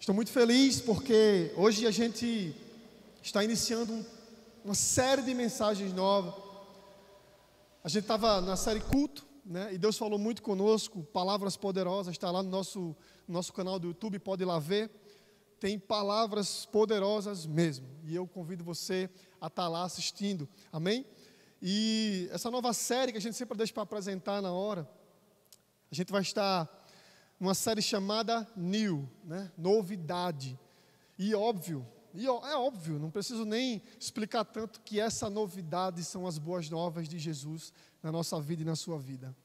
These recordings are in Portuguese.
Estou muito feliz porque hoje a gente está iniciando uma série de mensagens novas. A gente estava na série Culto, né? E Deus falou muito conosco, palavras poderosas, está lá no nosso canal do YouTube, pode ir lá ver. Tem palavras poderosas mesmo. E eu convido você a estar lá assistindo, amém? E essa nova série que a gente sempre deixa para apresentar na hora, a gente vai estar numa série chamada New, né? Novidade. E é óbvio, não preciso nem explicar tanto que essa novidade são as boas novas de Jesus na nossa vida e na sua vida.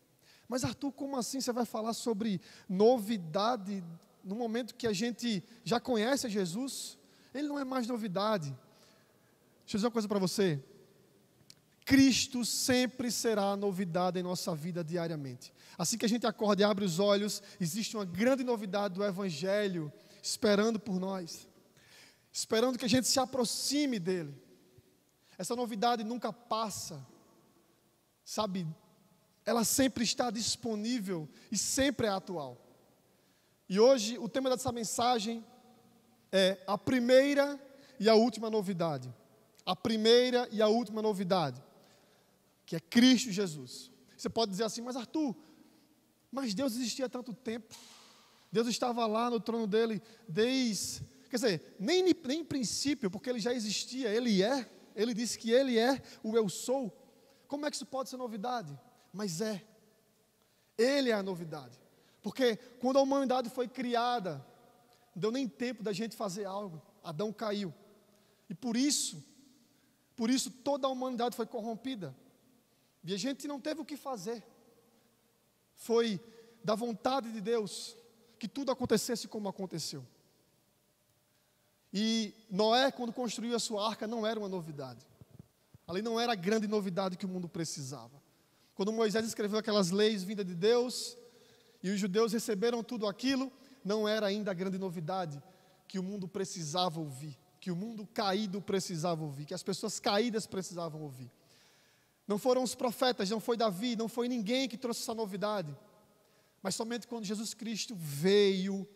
Mas Arthur, como assim você vai falar sobre novidade no momento que a gente já conhece a Jesus? Ele não é mais novidade. Deixa eu dizer uma coisa para você. Cristo sempre será novidade em nossa vida diariamente. Assim que a gente acorda e abre os olhos, existe uma grande novidade do Evangelho esperando por nós. Esperando que a gente se aproxime dele. Essa novidade nunca passa. Sabe, ela sempre está disponível e sempre é atual. E hoje o tema dessa mensagem é a primeira e a última novidade. A primeira e a última novidade, que é Cristo Jesus. Você pode dizer assim, mas Arthur, mas Deus existia há tanto tempo. Deus estava lá no trono dele quer dizer, nem em princípio, porque ele já existia, ele disse que ele é o eu sou. Como é que isso pode ser novidade? Mas ele é a novidade. Porque quando a humanidade foi criada, não deu nem tempo da gente fazer algo. Adão caiu. E por isso toda a humanidade foi corrompida. E a gente não teve o que fazer. Foi da vontade de Deus que tudo acontecesse como aconteceu. E Noé, quando construiu a sua arca, não era uma novidade. Ali não era a grande novidade que o mundo precisava. Quando Moisés escreveu aquelas leis vindas de Deus, e os judeus receberam tudo aquilo, não era ainda a grande novidade que o mundo precisava ouvir, que o mundo caído precisava ouvir, que as pessoas caídas precisavam ouvir. Não foram os profetas, não foi Davi, não foi ninguém que trouxe essa novidade, mas somente quando Jesus Cristo veio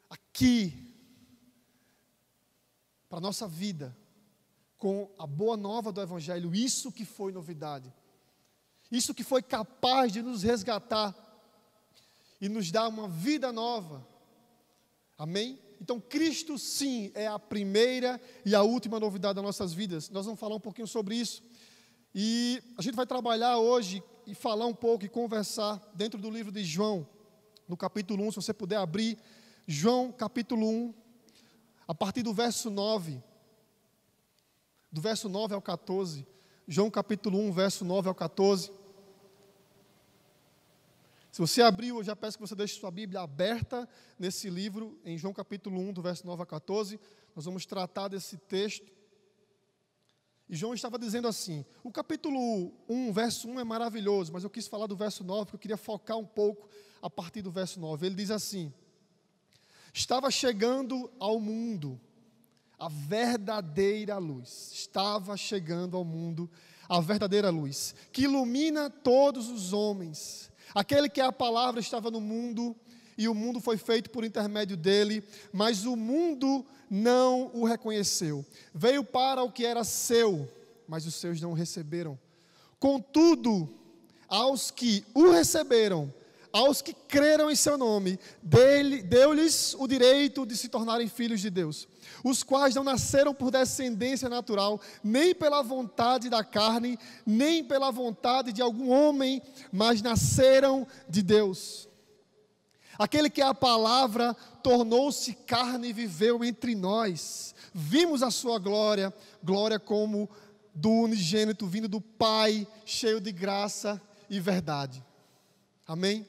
aqui, para a nossa vida, com a boa nova do Evangelho, isso que foi novidade, isso que foi capaz de nos resgatar e nos dar uma vida nova, amém? Então Cristo sim é a primeira e a última novidade das nossas vidas. Nós vamos falar um pouquinho sobre isso, e a gente vai trabalhar hoje e falar um pouco e conversar dentro do livro de João, no capítulo 1, se você puder abrir, João capítulo 1, a partir do verso 9, do verso 9 ao 14, João capítulo 1, verso 9 ao 14. Se você abriu, eu já peço que você deixe sua Bíblia aberta nesse livro, em João capítulo 1, do verso 9 a 14, nós vamos tratar desse texto. E João estava dizendo assim, o capítulo 1, verso 1 é maravilhoso, mas eu quis falar do verso 9, porque eu queria focar um pouco a partir do verso 9. Ele diz assim, estava chegando ao mundo a verdadeira luz. Estava chegando ao mundo a verdadeira luz, que ilumina todos os homens. Aquele que é a palavra estava no mundo, e o mundo foi feito por intermédio dele, mas o mundo não o reconheceu. Veio para o que era seu, mas os seus não o receberam. Contudo, aos que o receberam, aos que creram em seu nome, deu-lhes o direito de se tornarem filhos de Deus, os quais não nasceram por descendência natural, nem pela vontade da carne, nem pela vontade de algum homem, mas nasceram de Deus. Aquele que é a palavra tornou-se carne e viveu entre nós. Vimos a sua glória, glória como do unigênito vindo do Pai, cheio de graça e verdade. Amém?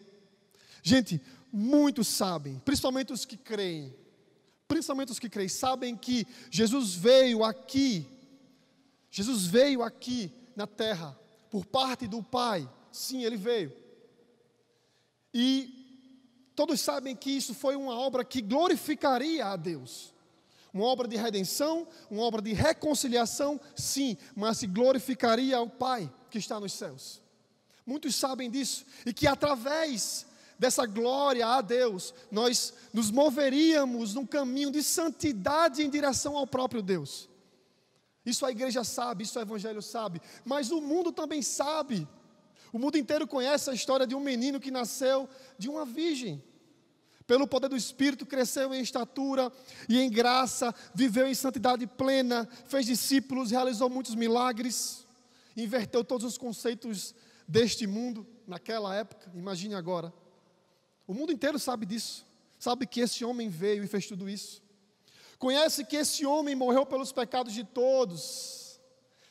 Gente, muitos sabem, principalmente os que creem, sabem que Jesus veio aqui na terra, por parte do Pai. Sim, Ele veio. E todos sabem que isso foi uma obra que glorificaria a Deus. Uma obra de redenção, uma obra de reconciliação, sim, mas se glorificaria ao Pai que está nos céus. Muitos sabem disso, e que através dessa glória a Deus, nós nos moveríamos num caminho de santidade em direção ao próprio Deus. Isso a igreja sabe, isso o evangelho sabe, mas o mundo também sabe. O mundo inteiro conhece a história de um menino que nasceu de uma virgem. Pelo poder do Espírito, cresceu em estatura e em graça, viveu em santidade plena, fez discípulos, realizou muitos milagres, inverteu todos os conceitos deste mundo naquela época, imagine agora. O mundo inteiro sabe disso, sabe que esse homem veio e fez tudo isso. Conhece que esse homem morreu pelos pecados de todos,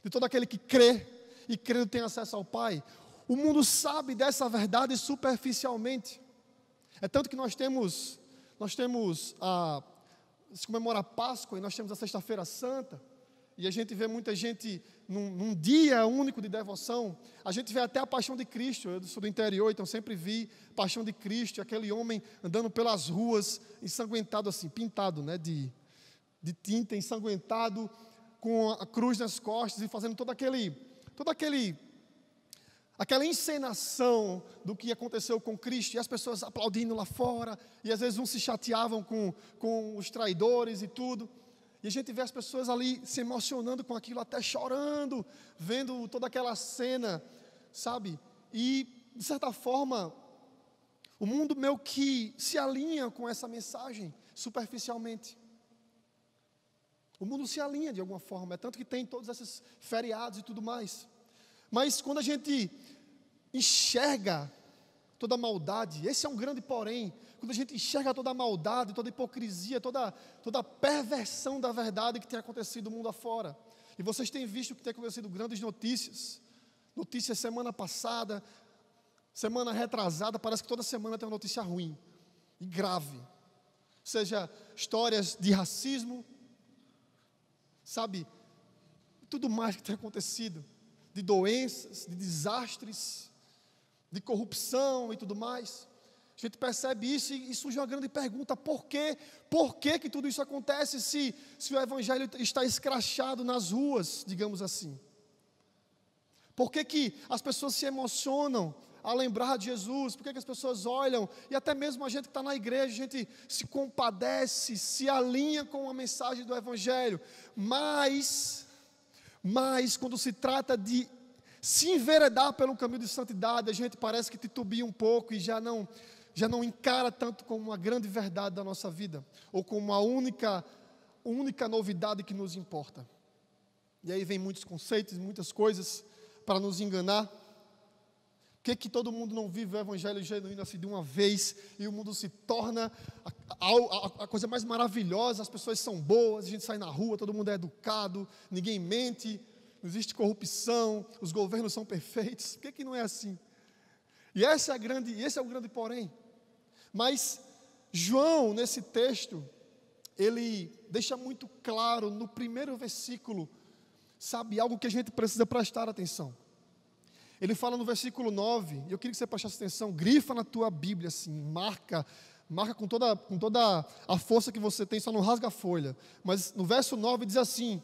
de todo aquele que crê, e crendo tem acesso ao Pai. O mundo sabe dessa verdade superficialmente. É tanto que nós temos se comemora a Páscoa e nós temos a Sexta-feira Santa, e a gente vê muita gente num dia único de devoção. A gente vê até a Paixão de Cristo. Eu sou do interior, então sempre vi Paixão de Cristo, aquele homem andando pelas ruas, ensanguentado assim, pintado, né, de tinta, ensanguentado, com a cruz nas costas e fazendo aquela encenação do que aconteceu com Cristo, e as pessoas aplaudindo lá fora, e às vezes uns se chateavam com os traidores e tudo, e a gente vê as pessoas ali se emocionando com aquilo, até chorando, vendo toda aquela cena, sabe? E, de certa forma, o mundo meio que se alinha com essa mensagem, superficialmente. O mundo se alinha de alguma forma, é tanto que tem todos esses feriados e tudo mais. Mas quando a gente enxerga toda a maldade, esse é um grande porém, quando a gente enxerga toda a maldade, toda a hipocrisia, toda a perversão da verdade que tem acontecido no mundo afora, e vocês têm visto que tem acontecido grandes notícias semana passada, semana retrasada, parece que toda semana tem uma notícia ruim e grave, seja histórias de racismo, sabe, tudo mais que tem acontecido, de doenças, de desastres, de corrupção e tudo mais. A gente percebe isso e surge uma grande pergunta: por quê? Por que tudo isso acontece se o evangelho está escrachado nas ruas, digamos assim? Por que as pessoas se emocionam a lembrar de Jesus? Por que as pessoas olham, e até mesmo a gente que está na igreja, a gente se compadece, se alinha com a mensagem do evangelho, mas quando se trata de se enveredar pelo caminho de santidade, a gente parece que titubia um pouco e já não encara tanto como uma grande verdade da nossa vida, ou como a única novidade que nos importa. E aí vem muitos conceitos, muitas coisas para nos enganar. Por que todo mundo não vive o evangelho genuíno assim de uma vez, e o mundo se torna a coisa mais maravilhosa, as pessoas são boas, a gente sai na rua, todo mundo é educado, ninguém mente, não existe corrupção, os governos são perfeitos? Por que não é assim? E esse é o grande porém. Mas João, nesse texto, ele deixa muito claro no primeiro versículo, sabe, algo que a gente precisa prestar atenção. Ele fala no versículo 9, e eu queria que você prestasse atenção, grifa na tua Bíblia assim, marca com toda a força que você tem, só não rasga a folha. Mas no verso 9 diz assim: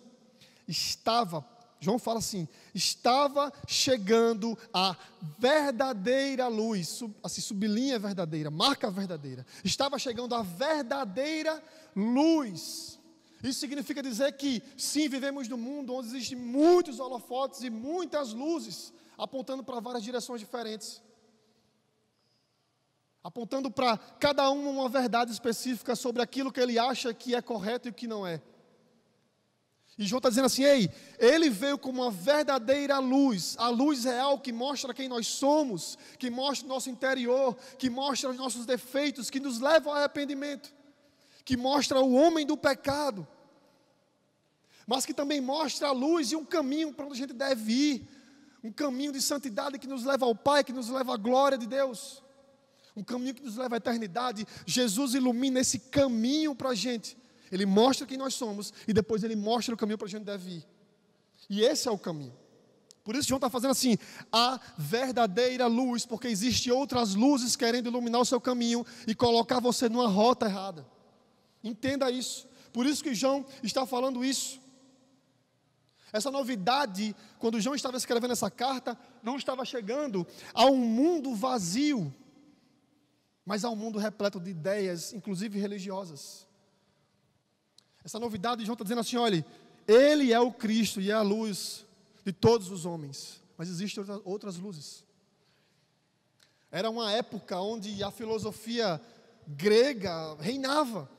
João fala assim: estava chegando a verdadeira luz, assim, sublinha verdadeira, marca verdadeira. Estava chegando a verdadeira luz. Isso significa dizer que, sim, vivemos num mundo onde existem muitos holofotes e muitas luzes, apontando para várias direções diferentes, apontando para cada uma verdade específica sobre aquilo que ele acha que é correto e o que não é. E João está dizendo assim: ei, ele veio como uma verdadeira luz, a luz real que mostra quem nós somos, que mostra o nosso interior, que mostra os nossos defeitos, que nos leva ao arrependimento, que mostra o homem do pecado, mas que também mostra a luz e um caminho para onde a gente deve ir, um caminho de santidade que nos leva ao Pai, que nos leva à glória de Deus, um caminho que nos leva à eternidade. Jesus ilumina esse caminho para a gente. Ele mostra quem nós somos e depois ele mostra o caminho para a gente deve ir. E esse é o caminho. Por isso João está fazendo assim: a verdadeira luz, porque existem outras luzes querendo iluminar o seu caminho e colocar você numa rota errada. Entenda isso. Por isso que João está falando isso. Essa novidade, quando João estava escrevendo essa carta, não estava chegando a um mundo vazio. mas há um mundo repleto de ideias, inclusive religiosas. Essa novidade, João está dizendo assim, olha, Ele é o Cristo e é a luz de todos os homens, mas existem outras luzes. Era uma época onde a filosofia grega reinava.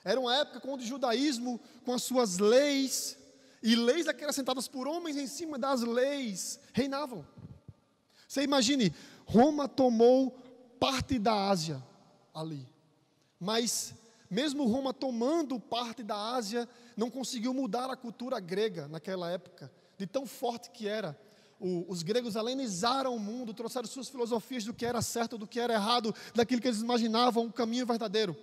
Era uma época onde o judaísmo, com as suas leis, e leis acrescentadas por homens em cima das leis, reinavam. Você imagine, Roma tomou parte da Ásia ali, mas mesmo Roma tomando parte da Ásia, não conseguiu mudar a cultura grega naquela época, de tão forte que era. Os gregos helenizaram o mundo, trouxeram suas filosofias do que era certo, do que era errado, daquilo que eles imaginavam, um caminho verdadeiro.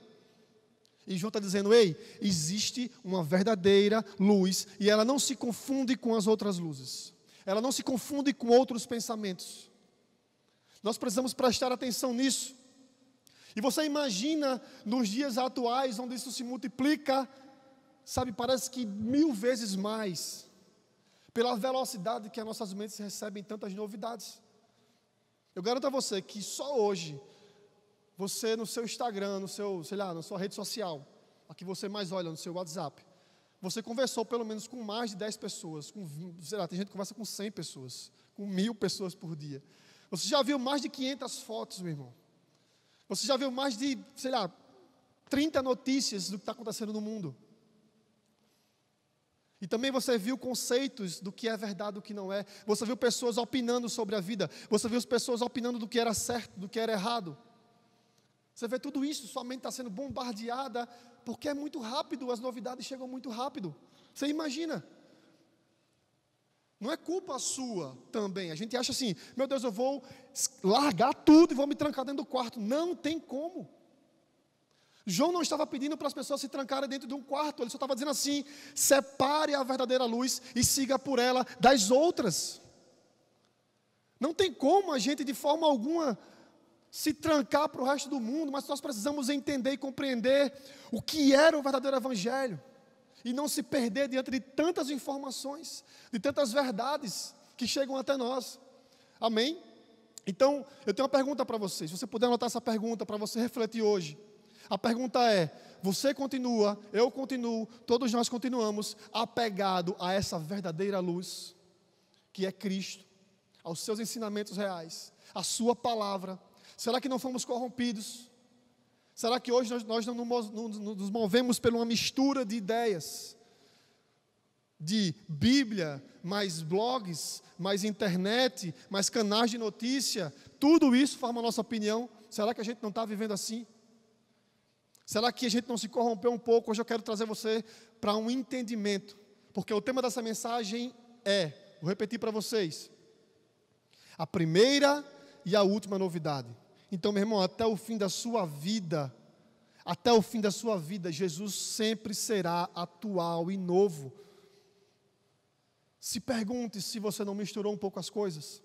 E João está dizendo, ei, existe uma verdadeira luz, e ela não se confunde com as outras luzes. Ela não se confunde com outros pensamentos. Nós precisamos prestar atenção nisso. E você imagina, nos dias atuais, onde isso se multiplica, sabe, parece que 1000 vezes mais, pela velocidade que as nossas mentes recebem tantas novidades. Eu garanto a você que só hoje, você no seu Instagram, no seu, sei lá, na sua rede social, a que você mais olha, no seu WhatsApp, você conversou pelo menos com mais de 10 pessoas, sei lá, tem gente que conversa com 100 pessoas, com 1000 pessoas por dia. Você já viu mais de 500 fotos, meu irmão. Você já viu mais de, sei lá, 30 notícias do que está acontecendo no mundo. E também você viu conceitos do que é verdade e do que não é. Você viu pessoas opinando sobre a vida. Você viu as pessoas opinando do que era certo, do que era errado. Você vê tudo isso, sua mente está sendo bombardeada, porque é muito rápido, as novidades chegam muito rápido. Você imagina. Não é culpa sua também. A gente acha assim, meu Deus, eu vou largar tudo e vou me trancar dentro do quarto. Não tem como. João não estava pedindo para as pessoas se trancarem dentro de um quarto, ele só estava dizendo assim, separe a verdadeira luz e siga por ela das outras. Não tem como a gente de forma alguma se trancar para o resto do mundo, mas nós precisamos entender e compreender o que era o verdadeiro evangelho, e não se perder diante de tantas informações, de tantas verdades que chegam até nós. Amém? Então, eu tenho uma pergunta para vocês, se você puder anotar essa pergunta para você refletir hoje. A pergunta é, você continua, eu continuo, todos nós continuamos apegado a essa verdadeira luz, que é Cristo, aos seus ensinamentos reais, a sua palavra? Será que não fomos corrompidos? Será que hoje nós não nos movemos por uma mistura de ideias, de Bíblia, mais blogs, mais internet, mais canais de notícia, tudo isso forma a nossa opinião? Será que a gente não está vivendo assim? Será que a gente não se corrompeu um pouco? Hoje eu quero trazer você para um entendimento, porque o tema dessa mensagem vou repetir para vocês, a primeira e a última novidade. Então, meu irmão, até o fim da sua vida, Jesus sempre será atual e novo. Se pergunte se você não misturou um pouco as coisas.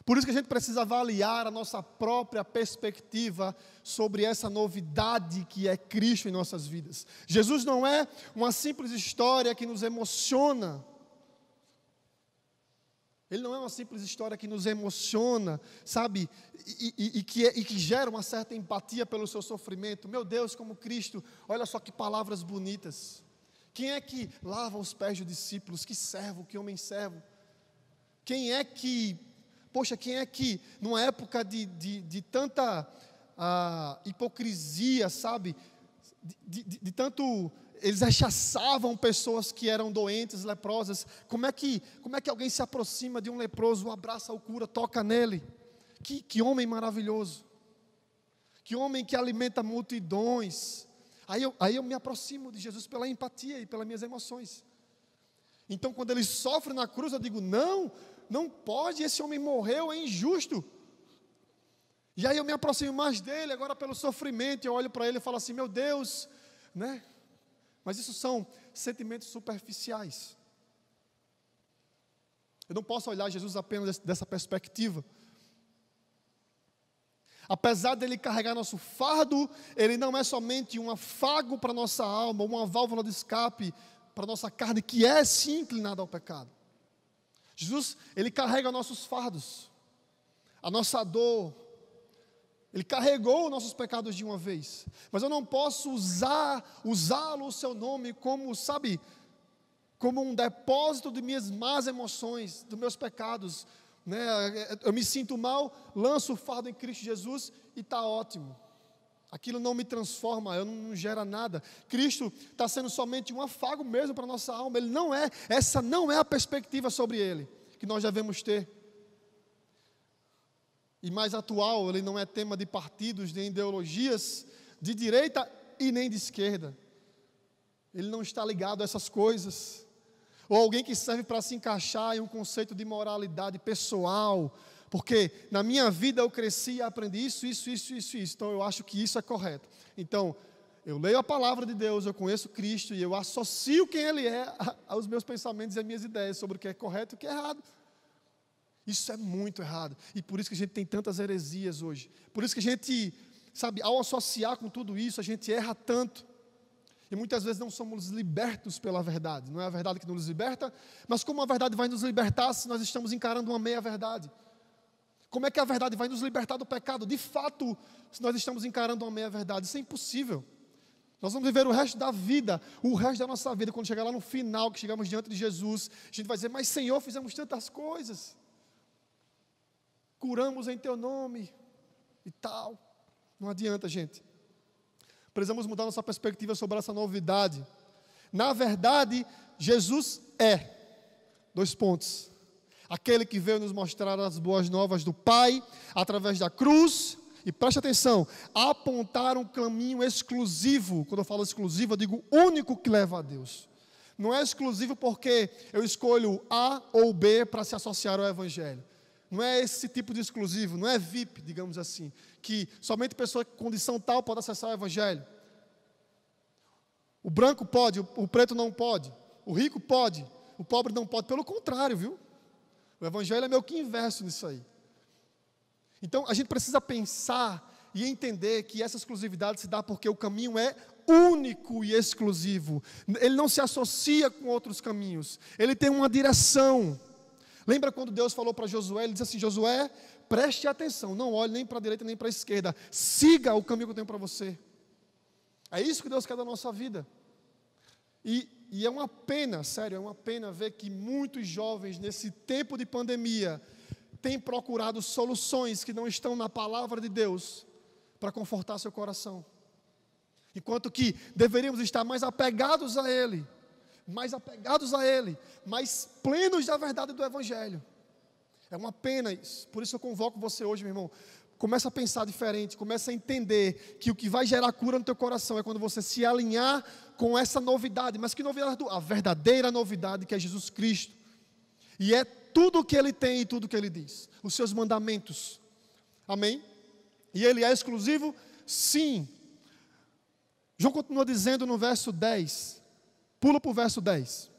Por isso que a gente precisa avaliar a nossa própria perspectiva sobre essa novidade que é Cristo em nossas vidas. Jesus não é uma simples história que nos emociona. Ele não é uma simples história que nos emociona, sabe? E que gera uma certa empatia pelo seu sofrimento. Meu Deus, como Cristo, olha só que palavras bonitas. Quem é que lava os pés dos discípulos? Que servo, que homem servo. Quem é que, numa época de tanta hipocrisia, sabe? De tanto, eles rechaçavam pessoas que eram doentes, leprosas. Como é que alguém se aproxima de um leproso, abraça, o cura, toca nele? Que homem maravilhoso. Que homem que alimenta multidões. Aí eu me aproximo de Jesus pela empatia e pelas minhas emoções. Então, quando ele sofre na cruz, eu digo, não pode, esse homem morreu, é injusto. E aí eu me aproximo mais dele, agora pelo sofrimento, eu olho para ele e falo assim, meu Deus, né? Mas isso são sentimentos superficiais. Eu não posso olhar Jesus apenas dessa perspectiva. Apesar dele carregar nosso fardo, ele não é somente um afago para nossa alma, uma válvula de escape para nossa carne, que é sim inclinada ao pecado. Jesus, ele carrega nossos fardos, a nossa dor, Ele carregou nossos pecados de uma vez. Mas eu não posso usá-lo, o seu nome, como, sabe, como um depósito de minhas más emoções, dos meus pecados. Né? Eu me sinto mal, lanço o fardo em Cristo Jesus e está ótimo. Aquilo não me transforma, não gera nada. Cristo está sendo somente um afago mesmo para a nossa alma. Essa não é a perspectiva sobre Ele que nós devemos ter. E mais atual, ele não é tema de partidos, nem ideologias, de direita e nem de esquerda. Ele não está ligado a essas coisas. Ou alguém que serve para se encaixar em um conceito de moralidade pessoal, porque na minha vida eu cresci e aprendi isso, então eu acho que isso é correto. Então, eu leio a palavra de Deus, eu conheço Cristo e eu associo quem Ele é aos meus pensamentos e às minhas ideias sobre o que é correto e o que é errado. Isso é muito errado. E por isso que a gente tem tantas heresias hoje. Por isso que a gente, sabe, ao associar com tudo isso, a gente erra tanto. E muitas vezes não somos libertos pela verdade. Não é a verdade que nos liberta, mas como a verdade vai nos libertar se nós estamos encarando uma meia-verdade? Como é que a verdade vai nos libertar do pecado? De fato, se nós estamos encarando uma meia-verdade, isso é impossível. Nós vamos viver o resto da vida, o resto da nossa vida, quando chegar lá no final, que chegamos diante de Jesus, a gente vai dizer, mas Senhor, fizemos tantas coisas. Curamos em Teu nome e tal. Não adianta, gente. Precisamos mudar nossa perspectiva sobre essa novidade. Na verdade, Jesus é, 2 pontos, aquele que veio nos mostrar as boas novas do Pai, através da cruz, e preste atenção, apontar um caminho exclusivo. Quando eu falo exclusivo, eu digo único que leva a Deus. Não é exclusivo porque eu escolho A ou B para se associar ao Evangelho. Não é esse tipo de exclusivo, não é VIP, digamos assim, que somente pessoa com condição tal pode acessar o Evangelho. O branco pode, o preto não pode, o rico pode, o pobre não pode. Pelo contrário, viu? O Evangelho é meio que inverso nisso aí. Então, a gente precisa pensar e entender que essa exclusividade se dá porque o caminho é único e exclusivo. Ele não se associa com outros caminhos, ele tem uma direção. Lembra quando Deus falou para Josué, ele disse assim, Josué, preste atenção, não olhe nem para a direita nem para a esquerda, siga o caminho que eu tenho para você. É isso que Deus quer da nossa vida. E é uma pena, sério, é uma pena ver que muitos jovens nesse tempo de pandemia têm procurado soluções que não estão na palavra de Deus para confortar seu coração. Enquanto que deveríamos estar mais apegados a Ele, mais plenos da verdade do Evangelho. É uma pena isso. Por isso eu convoco você hoje, meu irmão. Começa a pensar diferente, começa a entender que o que vai gerar cura no teu coração é quando você se alinhar com essa novidade. Mas que novidade? A verdadeira novidade que é Jesus Cristo. E é tudo o que Ele tem e tudo o que Ele diz. Os seus mandamentos. Amém? E Ele é exclusivo? Sim. João continua dizendo no verso 10. Pula para o verso 10.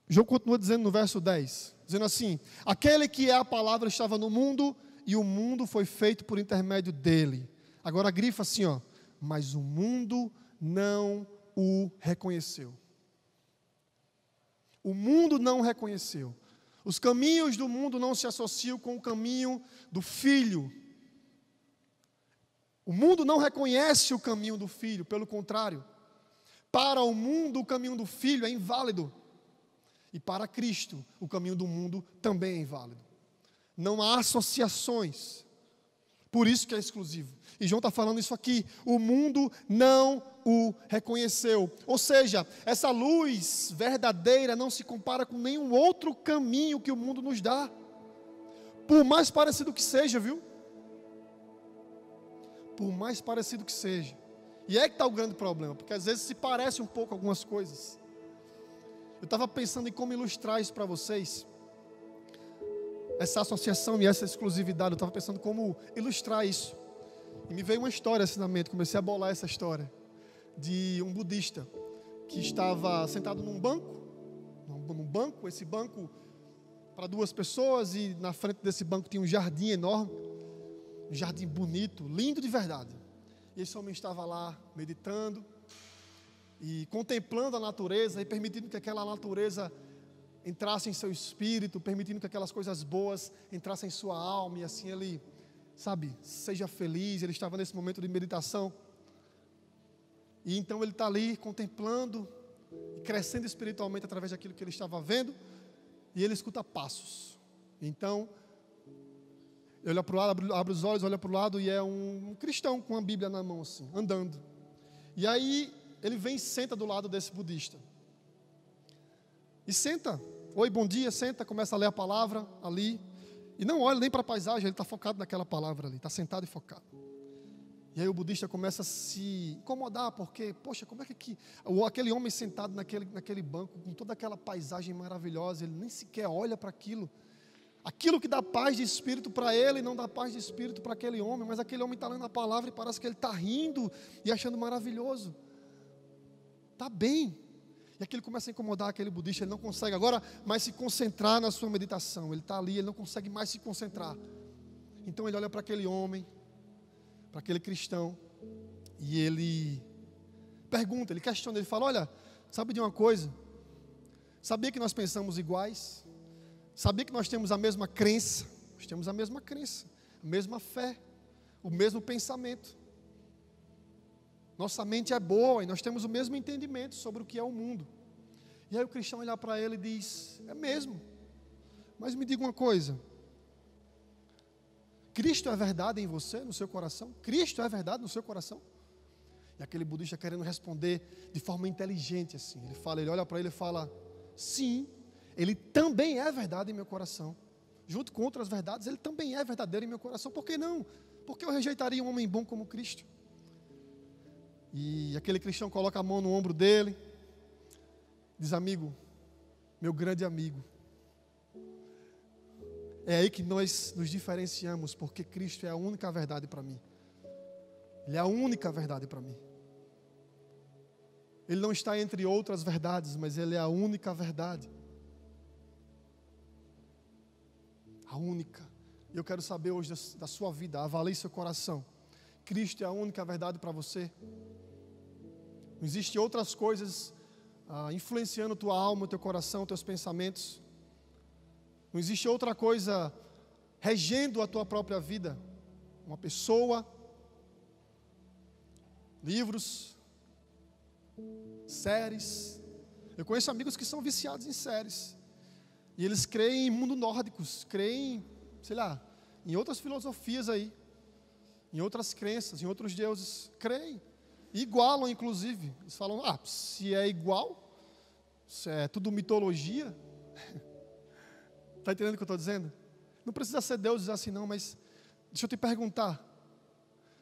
João continua dizendo no verso 10. Dizendo assim, aquele que é a palavra estava no mundo e o mundo foi feito por intermédio dele. Agora grifa assim, ó. Mas o mundo não o reconheceu. O mundo não o reconheceu. Os caminhos do mundo não se associam com o caminho do Filho. O mundo não reconhece o caminho do Filho, pelo contrário. Para o mundo, o caminho do Filho é inválido. E para Cristo, o caminho do mundo também é inválido. Não há associações. Por isso que é exclusivo. E João está falando isso aqui. O mundo não o reconheceu. Ou seja, essa luz verdadeira não se compara com nenhum outro caminho que o mundo nos dá. Por mais parecido que seja, viu? Por mais parecido que seja. E é que está o grande problema, porque às vezes se parece um pouco algumas coisas. Eu estava pensando em como ilustrar isso para vocês. Essa associação e essa exclusividade, eu estava pensando como ilustrar isso. E me veio uma história assim na mente, comecei a bolar essa história. De um budista que estava sentado num banco, esse banco para 2 pessoas, e na frente desse banco tinha um jardim enorme, um jardim bonito, lindo de verdade. E esse homem estava lá meditando e contemplando a natureza e permitindo que aquela natureza entrasse em seu espírito, permitindo que aquelas coisas boas entrassem em sua alma, e assim ele sabe, seja feliz. Ele estava nesse momento de meditação. E então ele está ali contemplando e crescendo espiritualmente através daquilo que ele estava vendo. E ele escuta passos. Então, ele olha para o lado, abre os olhos, olha para o lado e é um cristão com uma Bíblia na mão assim, andando. E aí ele vem e senta do lado desse budista. E senta. Oi, bom dia, senta, começa a ler a palavra ali. E não olha nem para a paisagem, ele está focado naquela palavra ali, está sentado e focado. E aí o budista começa a se incomodar, porque, poxa, como é que aquele homem sentado naquele banco, com toda aquela paisagem maravilhosa, ele nem sequer olha para aquilo. Aquilo que dá paz de espírito para ele, não dá paz de espírito para aquele homem, mas aquele homem está lendo a palavra e parece que ele está rindo e achando maravilhoso. Está bem. E aquilo começa a incomodar aquele budista, ele não consegue agora mais se concentrar na sua meditação. Ele está ali, ele não consegue mais se concentrar. Então ele olha para aquele homem, para aquele cristão, e ele pergunta, ele questiona, ele fala: olha, sabe de uma coisa? Sabia que nós pensamos iguais? Sabia que nós temos a mesma crença? Nós temos a mesma crença, a mesma fé, o mesmo pensamento. Nossa mente é boa e nós temos o mesmo entendimento sobre o que é o mundo. E aí o cristão olha para ele e diz: é mesmo, mas me diga uma coisa, Cristo é verdade em você, no seu coração? Cristo é verdade no seu coração? E aquele budista querendo responder de forma inteligente assim, ele olha para ele e fala: sim, ele também é verdade em meu coração. Junto com outras verdades, ele também é verdadeiro em meu coração. Por que não? Por que eu rejeitaria um homem bom como Cristo? E aquele cristão coloca a mão no ombro dele, diz: amigo, meu grande amigo, é aí que nós nos diferenciamos, porque Cristo é a única verdade para mim. Ele é a única verdade para mim. Ele não está entre outras verdades, mas Ele é a única verdade. A única. Eu quero saber hoje da sua vida, avalie seu coração. Cristo é a única verdade para você? Não existem outras coisas influenciando tua alma, teu coração, teus pensamentos? Não existe outra coisa regendo a tua própria vida? Uma pessoa, livros, séries. Eu conheço amigos que são viciados em séries. E eles creem em mundo nórdicos, creem, sei lá, em outras filosofias aí, em outras crenças, em outros deuses. Creem, igualam inclusive. Eles falam: se é igual, se é tudo mitologia. Está entendendo o que eu estou dizendo? Não precisa ser deuses assim não, mas deixa eu te perguntar.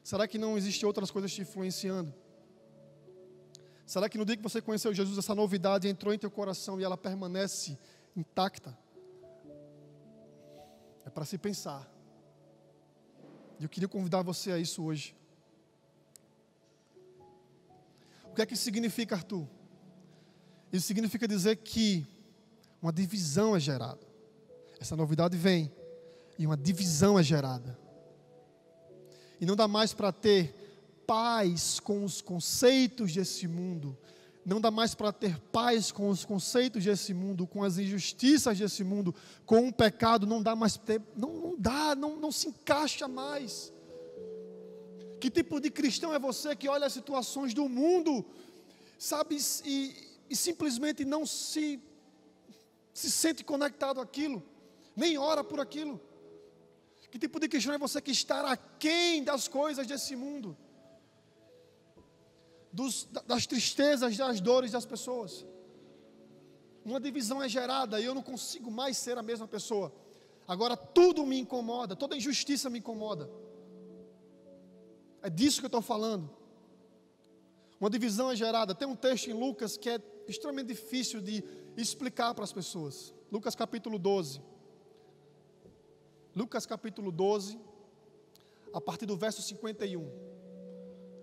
Será que não existem outras coisas te influenciando? Será que no dia que você conheceu Jesus, essa novidade entrou em teu coração e ela permanece intacta? É para se pensar. E eu queria convidar você a isso hoje. O que é que isso significa, Arthur? Isso significa dizer que uma divisão é gerada. Essa novidade vem e uma divisão é gerada. E não dá mais para ter paz com os conceitos desse mundo. Não dá mais para ter paz com os conceitos desse mundo, com as injustiças desse mundo, com o pecado. Não dá mais para ter, não se encaixa mais. Que tipo de cristão é você que olha as situações do mundo, sabe, e simplesmente não se sente conectado àquilo, nem ora por aquilo? Que tipo de cristão é você que está aquém das coisas desse mundo? Das tristezas, das dores das pessoas. Uma divisão é gerada e eu não consigo mais ser a mesma pessoa. Agora tudo me incomoda, toda injustiça me incomoda. É disso que eu estou falando. Uma divisão é gerada. Tem um texto em Lucas que é extremamente difícil de explicar para as pessoas. Lucas capítulo 12. Lucas capítulo 12, a partir do verso 51.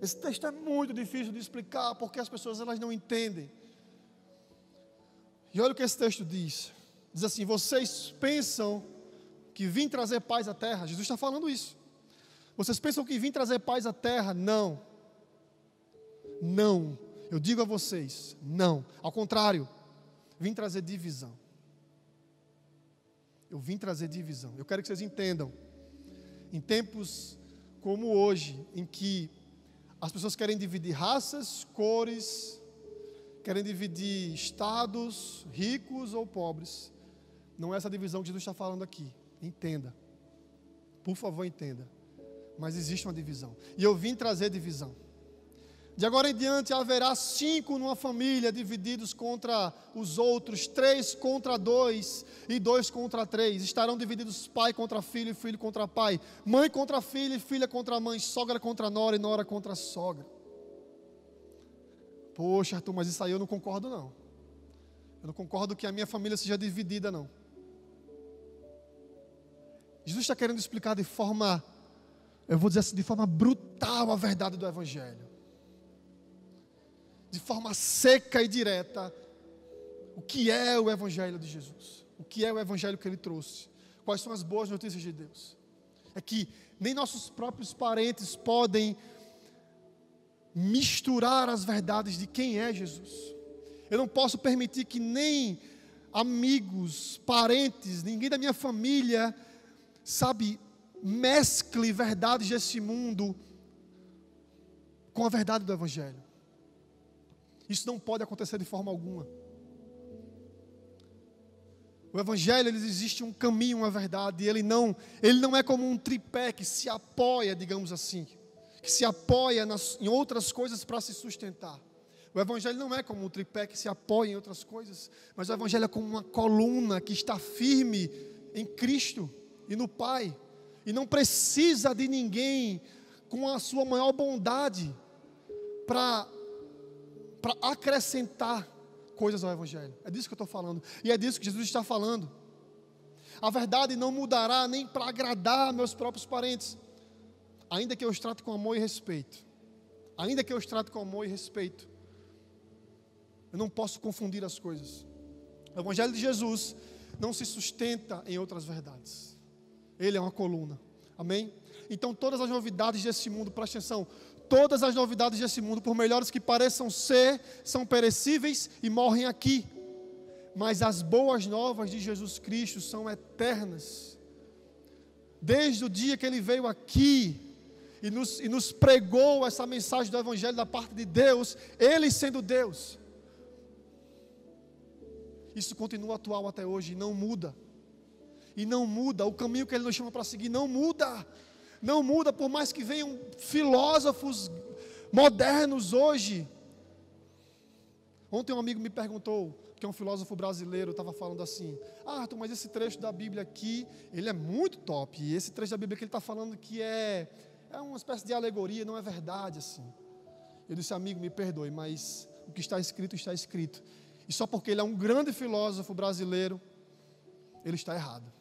Esse texto é muito difícil de explicar, porque as pessoas elas não entendem. E olha o que esse texto diz. Diz assim: vocês pensam que vim trazer paz à terra? Jesus está falando isso. Vocês pensam que vim trazer paz à terra? Não. Não. Eu digo a vocês, não. Ao contrário, vim trazer divisão. Eu vim trazer divisão. Eu quero que vocês entendam. Em tempos como hoje, em que as pessoas querem dividir raças, cores, querem dividir estados, ricos ou pobres, não é essa divisão que Jesus está falando aqui. Entenda. Por favor, entenda. Mas existe uma divisão. E eu vim trazer divisão. De agora em diante haverá 5 numa família divididos contra os outros, 3 contra 2 e 2 contra 3. Estarão divididos pai contra filho e filho contra pai, mãe contra filha e filha contra mãe, sogra contra nora e nora contra sogra. Poxa, Arthur, mas isso aí eu não concordo não. Eu não concordo que a minha família seja dividida não. Jesus está querendo explicar de forma, eu vou dizer assim, de forma brutal a verdade do Evangelho. De forma seca e direta, o que é o Evangelho de Jesus? O que é o Evangelho que Ele trouxe? Quais são as boas notícias de Deus? É que nem nossos próprios parentes podem misturar as verdades de quem é Jesus. Eu não posso permitir que nem amigos, parentes, ninguém da minha família, mescle verdades desse mundo com a verdade do Evangelho. Isso não pode acontecer de forma alguma. O Evangelho, ele existe um caminho, uma verdade, e ele não é como um tripé que se apoia, digamos assim, que se apoia em outras coisas para se sustentar. O Evangelho não é como um tripé que se apoia em outras coisas, mas o Evangelho é como uma coluna que está firme em Cristo e no Pai, e não precisa de ninguém com a sua maior bondade para acrescentar coisas ao Evangelho. É disso que eu estou falando. E é disso que Jesus está falando. A verdade não mudará nem para agradar meus próprios parentes. Ainda que eu os trate com amor e respeito. Ainda que eu os trate com amor e respeito. Eu não posso confundir as coisas. O Evangelho de Jesus não se sustenta em outras verdades. Ele é uma coluna. Amém? Então todas as novidades desse mundo, presta atenção, todas as novidades desse mundo, por melhores que pareçam ser, são perecíveis e morrem aqui. Mas as boas novas de Jesus Cristo são eternas. Desde o dia que Ele veio aqui e nos pregou essa mensagem do Evangelho da parte de Deus, Ele sendo Deus. Isso continua atual até hoje e não muda. E não muda, o caminho que Ele nos chama para seguir não muda. Não muda, por mais que venham filósofos modernos hoje. Ontem um amigo me perguntou, que é um filósofo brasileiro, estava falando assim: Arthur, mas esse trecho da Bíblia aqui, ele é muito top. E esse trecho da Bíblia que ele está falando que é uma espécie de alegoria, não é verdade assim. Eu disse: amigo, me perdoe, mas o que está escrito, está escrito. E só porque ele é um grande filósofo brasileiro, ele está errado.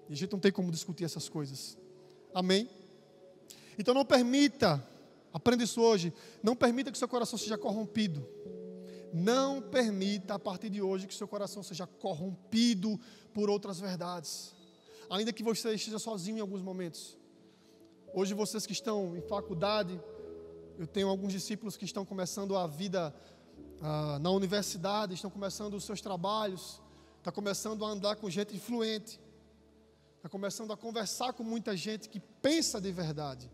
E a gente não tem como discutir essas coisas. Amém? Então não permita, aprenda isso hoje, não permita que seu coração seja corrompido. Não permita a partir de hoje que seu coração seja corrompido por outras verdades. Ainda que você esteja sozinho em alguns momentos. Hoje vocês que estão em faculdade, eu tenho alguns discípulos que estão começando a vida na universidade, estão começando os seus trabalhos, estão começando a andar com gente influente. Está começando a conversar com muita gente que pensa de verdade.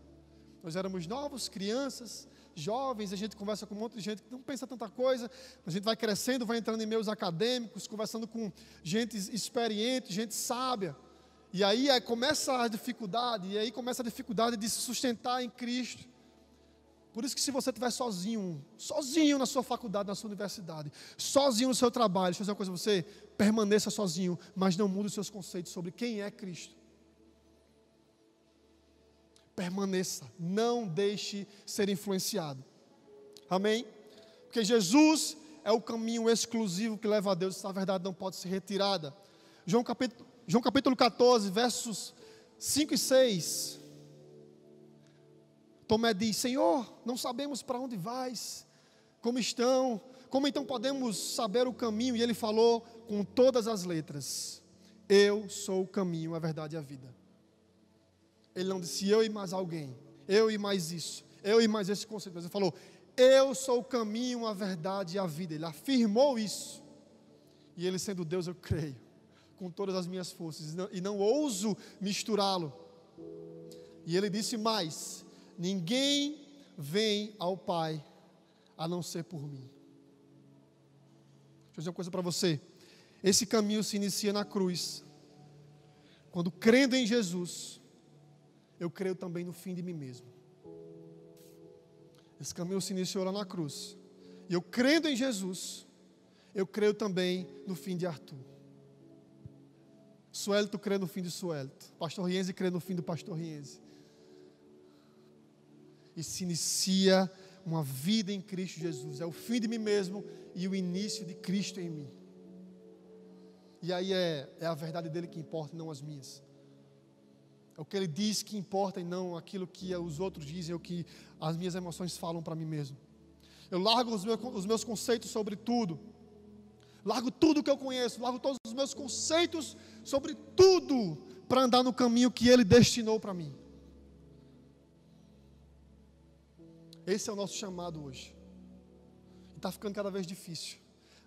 Nós éramos novos, crianças, jovens, a gente conversa com um monte de gente que não pensa tanta coisa. A gente vai crescendo, vai entrando em meios acadêmicos, conversando com gente experiente, gente sábia. E aí começa a dificuldade, de se sustentar em Cristo. Por isso que se você estiver sozinho na sua faculdade, na sua universidade, sozinho no seu trabalho, deixa eu fazer uma coisa a você, permaneça sozinho, mas não mude os seus conceitos sobre quem é Cristo. Permaneça, não deixe ser influenciado. Amém? Porque Jesus é o caminho exclusivo que leva a Deus, essa verdade não pode ser retirada. João capítulo 14, versos 5 e 6. Tomé diz: Senhor, não sabemos para onde vais, como então podemos saber o caminho? E ele falou com todas as letras: eu sou o caminho, a verdade e a vida. Ele não disse eu e mais alguém, eu e mais isso, eu e mais esse conceito, mas ele falou: eu sou o caminho, a verdade e a vida. Ele afirmou isso. E ele sendo Deus, eu creio com todas as minhas forças, e não ouso misturá-lo E ele disse mais: ninguém vem ao Pai a não ser por mim. Deixa eu dizer uma coisa para você. Esse caminho se inicia na cruz. Quando crendo em Jesus, eu creio também no fim de mim mesmo. Esse caminho se iniciou lá na cruz. E eu crendo em Jesus, eu creio também no fim de Arthur. Suelito crê no fim de Suelito. Pastor Rienzi crê no fim do Pastor Rienzi. E se inicia uma vida em Cristo Jesus. É o fim de mim mesmo e o início de Cristo em mim. E aí é a verdade dele que importa, não as minhas. É o que ele diz que importa e não aquilo que os outros dizem ou que as minhas emoções falam para mim mesmo. Eu largo os meus conceitos sobre tudo. Largo tudo que eu conheço, largo todos os meus conceitos sobre tudo para andar no caminho que ele destinou para mim. Esse é o nosso chamado hoje. Está ficando cada vez difícil.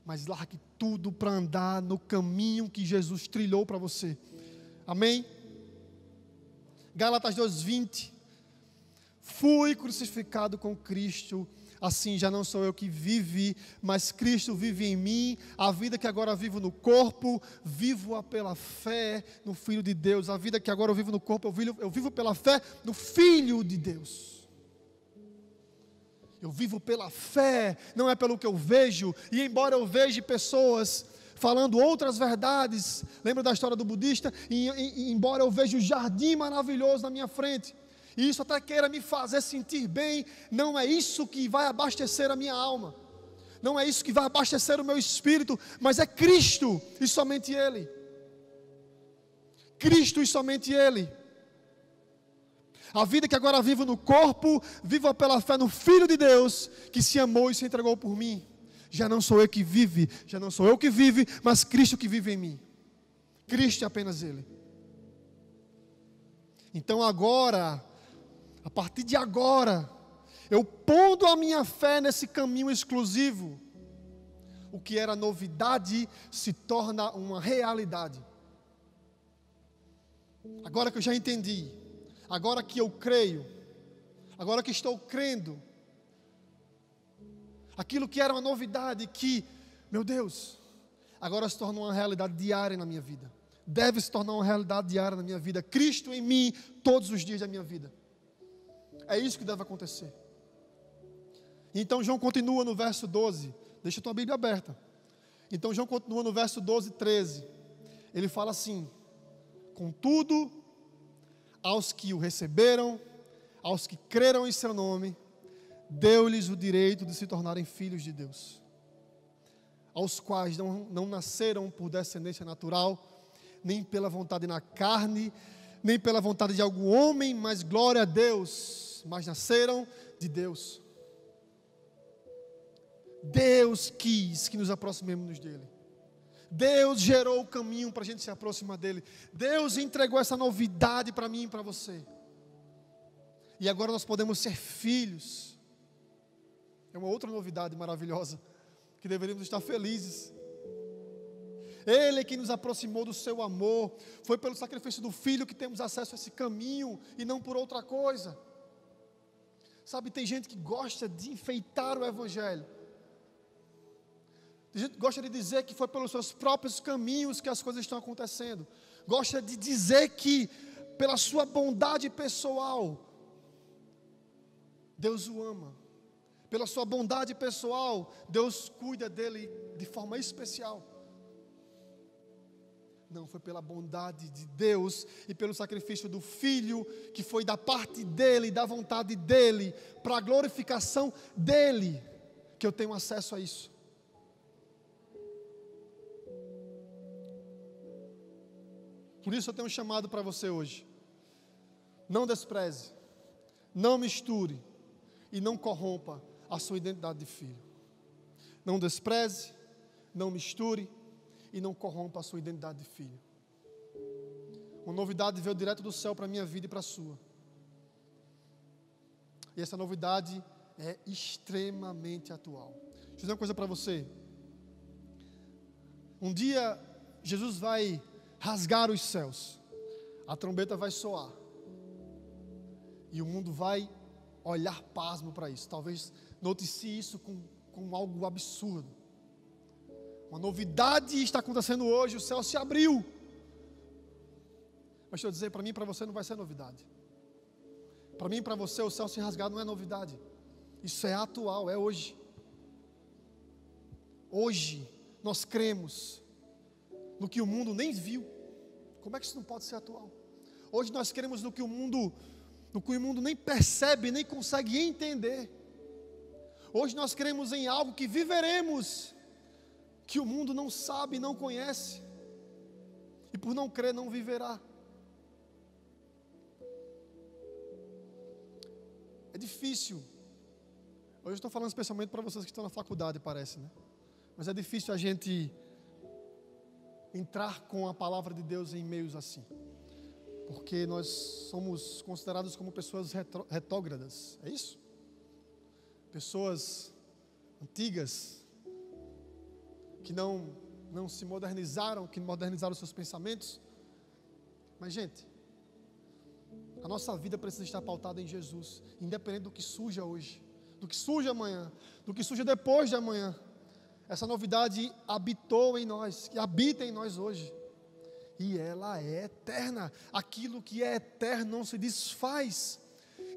Mas largue tudo para andar no caminho que Jesus trilhou para você. Amém? Gálatas 2:20. Fui crucificado com Cristo, assim já não sou eu que vive, mas Cristo vive em mim. A vida que agora vivo no corpo, vivo-a pela fé no Filho de Deus. A vida que agora eu vivo no corpo, eu vivo pela fé no Filho de Deus. Eu vivo pela fé, não é pelo que eu vejo. E embora eu veja pessoas falando outras verdades, lembra da história do budista? E embora eu veja o jardim maravilhoso na minha frente, e isso até queira me fazer sentir bem, não é isso que vai abastecer a minha alma, não é isso que vai abastecer o meu espírito, mas é Cristo e somente Ele. Cristo e somente Ele. A vida que agora vivo no corpo, vivo pela fé no Filho de Deus, que se amou e se entregou por mim. Já não sou eu que vive, já não sou eu que vive, mas Cristo que vive em mim. Cristo é apenas Ele. Então agora, a partir de agora, eu pondo a minha fé nesse caminho exclusivo, o que era novidade se torna uma realidade. Agora que eu já entendi, agora que eu creio, agora que estou crendo, aquilo que era uma novidade, que, meu Deus, agora se torna uma realidade diária na minha vida. Deve se tornar uma realidade diária na minha vida. Cristo em mim, todos os dias da minha vida. É isso que deve acontecer. Então João continua no verso 12. Deixa a tua Bíblia aberta. Então João continua no verso 12 e 13. Ele fala assim: contudo, aos que o receberam, aos que creram em seu nome, deu-lhes o direito de se tornarem filhos de Deus, aos quais não nasceram por descendência natural, nem pela vontade na carne, nem pela vontade de algum homem, mas glória a Deus, mas nasceram de Deus. Deus quis que nos aproximemos dele. Deus gerou o caminho para a gente se aproximar dele. Deus entregou essa novidade para mim e para você. E agora nós podemos ser filhos. É uma outra novidade maravilhosa, que deveríamos estar felizes. Ele que nos aproximou do seu amor. Foi pelo sacrifício do Filho que temos acesso a esse caminho, e não por outra coisa. Sabe, tem gente que gosta de enfeitar o Evangelho. Tem gente que gosta de dizer que foi pelos seus próprios caminhos que as coisas estão acontecendo. Gosta de dizer que pela sua bondade pessoal, Deus o ama. Pela sua bondade pessoal, Deus cuida dele de forma especial. Não, foi pela bondade de Deus e pelo sacrifício do Filho, que foi da parte dele, da vontade dele, para a glorificação dele, que eu tenho acesso a isso. Por isso eu tenho um chamado para você hoje. Não despreze, não misture e não corrompa a sua identidade de filho. Não despreze, não misture e não corrompa a sua identidade de filho. Uma novidade veio direto do céu para a minha vida e para a sua. E essa novidade é extremamente atual. Deixa eu dizer uma coisa para você. Um dia Jesus vai rasgar os céus. A trombeta vai soar. E o mundo vai olhar pasmo para isso. Talvez noticie isso com algo absurdo. Uma novidade está acontecendo hoje, o céu se abriu. Mas deixa eu dizer, para mim e para você não vai ser novidade. Para mim e para você o céu se rasgar não é novidade. Isso é atual, é hoje. Hoje nós cremos no que o mundo nem viu. Como é que isso não pode ser atual? Hoje nós cremos no que o mundo nem percebe, nem consegue entender. Hoje nós cremos em algo que viveremos, que o mundo não sabe, não conhece, e por não crer não viverá. É difícil. Hoje eu estou falando especialmente para vocês que estão na faculdade, parece, né? Mas é difícil a gente entrar com a palavra de Deus em meios assim, porque nós somos considerados como pessoas retrógradas, é isso? Pessoas antigas, que não se modernizaram, que modernizaram seus pensamentos. Mas gente, a nossa vida precisa estar pautada em Jesus, independente do que surja hoje, do que surja amanhã, do que surja depois de amanhã. Essa novidade habitou em nós, que habita em nós hoje, e ela é eterna. Aquilo que é eterno não se desfaz.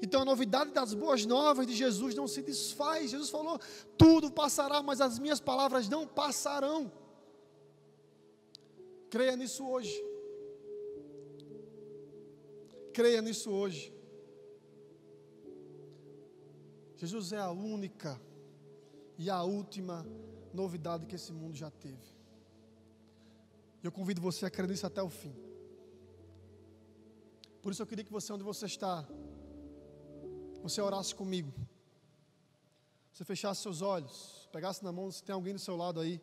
Então a novidade das boas novas de Jesus não se desfaz. Jesus falou: tudo passará, mas as minhas palavras não passarão. Creia nisso hoje. Creia nisso hoje. Jesus é a única e a última novidade que esse mundo já teve. E eu convido você a crer nisso até o fim. Por isso eu queria que você, onde você está, você orasse comigo. Você fechasse seus olhos, pegasse na mão, se tem alguém do seu lado aí,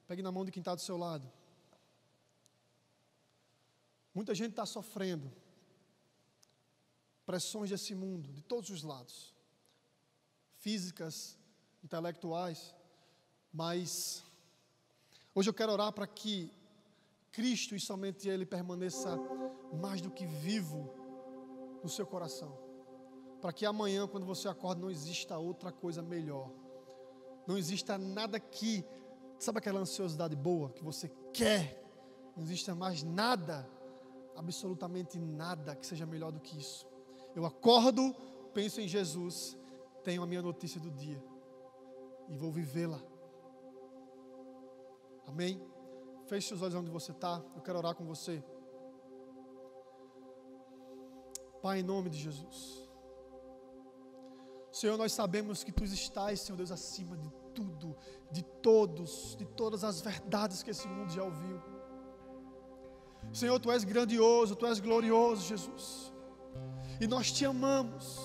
pegue na mão de quem está do seu lado. Muita gente está sofrendo pressões desse mundo, de todos os lados, físicas, intelectuais, mas hoje eu quero orar para que Cristo e somente Ele permaneça mais do que vivo no seu coração, para que amanhã, quando você acorda, não exista outra coisa melhor, não exista nada que, sabe aquela ansiosidade boa que você quer, não exista mais nada, absolutamente nada que seja melhor do que isso. Eu acordo, penso em Jesus, tenho a minha notícia do dia e vou vivê-la. Amém? Feche os olhos onde você está, eu quero orar com você. Pai, em nome de Jesus, Senhor, nós sabemos que Tu estás, Senhor Deus, acima de tudo, de todos, de todas as verdades que esse mundo já ouviu. Senhor, Tu és grandioso, Tu és glorioso, Jesus, e nós Te amamos.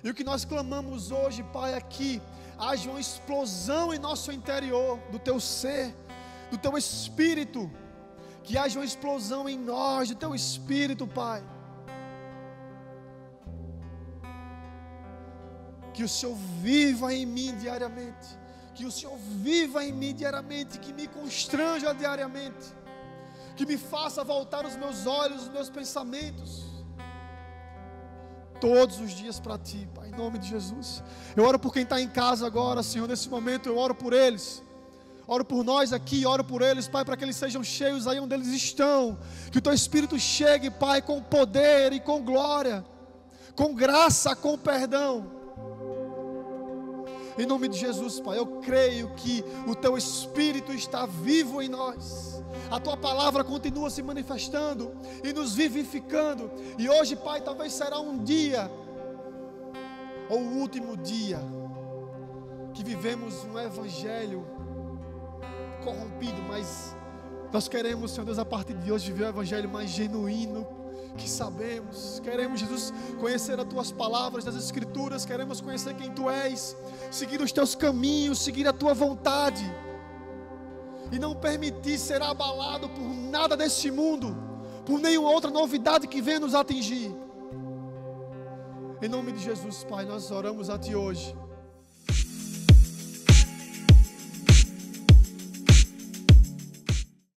E o que nós clamamos hoje, Pai, é que haja uma explosão em nosso interior, do Teu ser, do Teu Espírito, que haja uma explosão em nós, do Teu Espírito, Pai. Que o Senhor viva em mim diariamente, que o Senhor viva em mim diariamente, que me constranja diariamente, que me faça voltar os meus olhos, os meus pensamentos, todos os dias para Ti, Pai, em nome de Jesus. Eu oro por quem está em casa agora, Senhor, nesse momento, eu oro por eles, oro por nós aqui, oro por eles, Pai, para que eles sejam cheios aí onde eles estão, que o Teu Espírito chegue, Pai, com poder e com glória, com graça, com perdão. Em nome de Jesus, Pai, eu creio que o Teu Espírito está vivo em nós. A Tua palavra continua se manifestando e nos vivificando. E hoje, Pai, talvez será um dia, ou o último dia, que vivemos um evangelho corrompido, mas nós queremos, Senhor Deus, a partir de hoje viver um evangelho mais genuíno, que sabemos. Queremos, Jesus, conhecer as Tuas palavras das Escrituras, queremos conhecer quem Tu és, seguir os Teus caminhos, seguir a Tua vontade, e não permitir ser abalado por nada desse mundo, por nenhuma outra novidade que venha nos atingir. Em nome de Jesus, Pai, nós oramos a Ti hoje.